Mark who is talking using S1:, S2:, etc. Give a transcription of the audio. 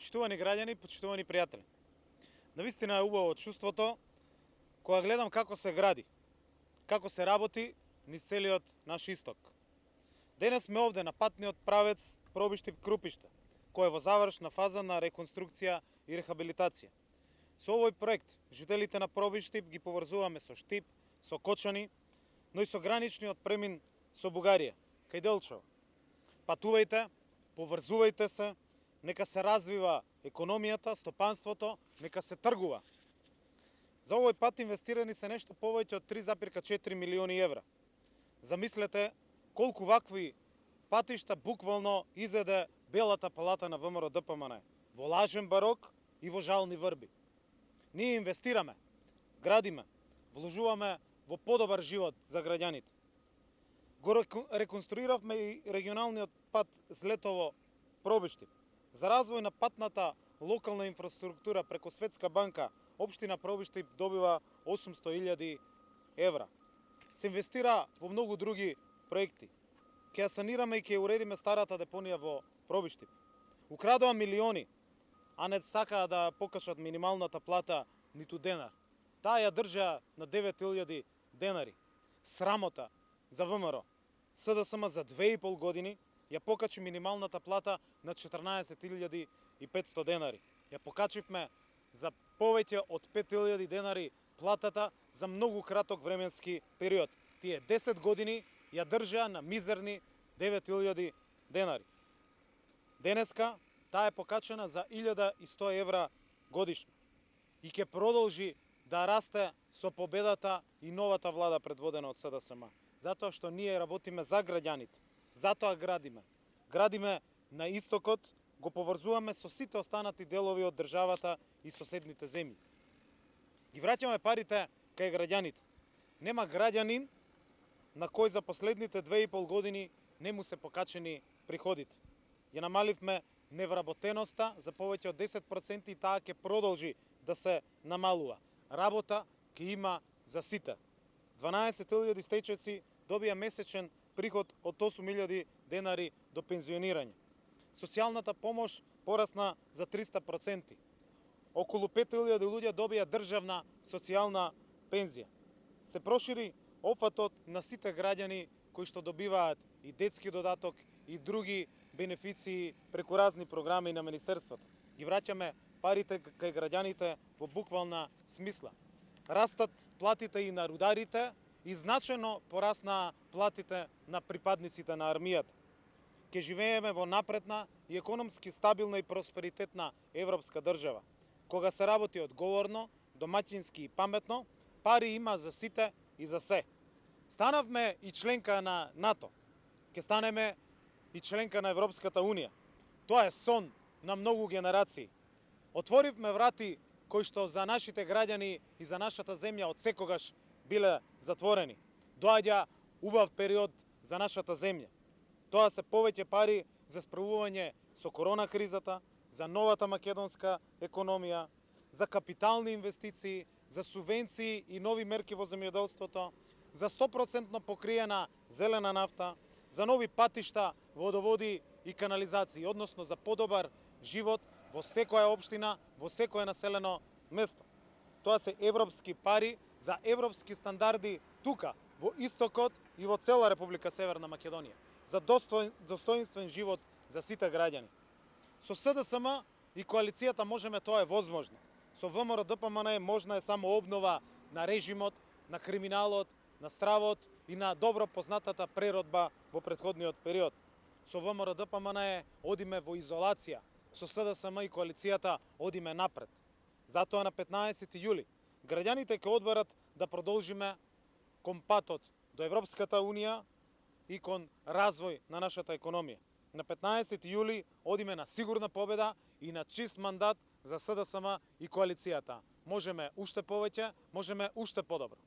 S1: Почитувани граѓани, почитувани пријатели. Навистина е убаво чувството кога гледам како се гради, како се работи низ целиот наш исток. Денес сме овде на патниот правец Пробиштип-Крупиште, кој е во завршна фаза на реконструкција и рехабилитација. Со овој проект, жителите на Пробиштип ги поврзуваме со Штип, со Кочани, но и со граничниот премин со Бугарија, кај Делчево. Патувајте, поврзувајте се, нека се развива економијата, стопанството, нека се тргува. За овој пат инвестирани се нешто повеќе од 3,4 милиони евра. Замислете колку вакви патишта буквално изеде Белата палата на ВМРО ДПМН во лажен барок и во жални врби. Ние инвестираме, градиме, вложуваме во подобар живот за граѓаните. Го реконструиравме и регионалниот пат Злетово Пробиштип. За развој на патната локална инфраструктура преко Светска банка, општина Пробиштип добива 800.000 евра. Се инвестира во многу други проекти. Ќе ја санираме и ќе уредиме старата депонија во Пробиштип. Украдоа милиони, а не сакаа да покажат минималната плата ниту денар. Таа ја држа на 9.000 денари. Срамота за ВМРО. СДСМ за 2,5 години ја покачи минималната плата на 14.500 денари. Ја покачивме за повеќе од 5.000 денари платата за многу краток временски период. Тие 10 години ја држа на мизерни 9.000 денари. Денеска таа е покачена за 1.100 евра годишно и ќе продолжи да расте со победата и новата влада предводена од СДСМ. Затоа што ние работиме за граѓаните, затоа градиме. Градиме на истокот, го поврзуваме со сите останати делови од државата и соседните земји. Ги враќаме парите кај граѓаните. Нема граѓанин на кој за последните 2,5 години не му се покачени приходите. Ја намаливме невработеноста за повеќе од 10% и таа ќе продолжи да се намалува. Работа ќе има за сите. 12.000 стечеци добија месечен приход од 8.000 денари до пензионирање. Социјалната помош порасна за 300%. Околу 5.000 луѓе добија државна социјална пензија. Се прошири опфатот на сите граѓани кои што добиваат и детски додаток и други бенефиции преку разни програми на министерството. Ги враќаме парите кај граѓаните во буквална смисла. Растат платите и на рударите и значајно порасна платите на припадниците на армијата. Ке живееме во напредна и економски стабилна и просперитетна европска држава. Кога се работи одговорно, домаќински и паметно, пари има за сите и за се. Станавме и членка на НАТО. Ке станеме и членка на Европската Унија. Тоа е сон на многу генерации. Отворивме врати кои што за нашите граѓани и за нашата земја од секогаш биле затворени. Доаѓа убав период за нашата земја. Тоа се повеќе пари за справување со корона кризата, за новата македонска економија, за капитални инвестиции, за субвенции и нови мерки во земјоделството, за 100% покриена зелена нафта, за нови патишта, водоводи и канализации, односно за подобар живот во секоја општина, во секое населено место. Тоа се европски пари за европски стандарди тука, во истокот и во цела Република Северна Македонија. За достоинствен живот за сите граѓани. Со СДСМ и коалицијата можеме, тоа е возможно. Со ВМРО ДПМН можна е само обнова на режимот, на криминалот, на стравот и на добро познатата преродба во претходниот период. Со ВМРО ДПМН одиме во изолација, со СДСМ и коалицијата одиме напред. Затоа на 15 јули граѓаните ќе одберат да продолжиме кон патот до Европската Унија и кон развој на нашата економија. На 15 јули одиме на сигурна победа и на чист мандат за СДСМ и коалицијата. Можеме уште повеќе, можеме уште подобро.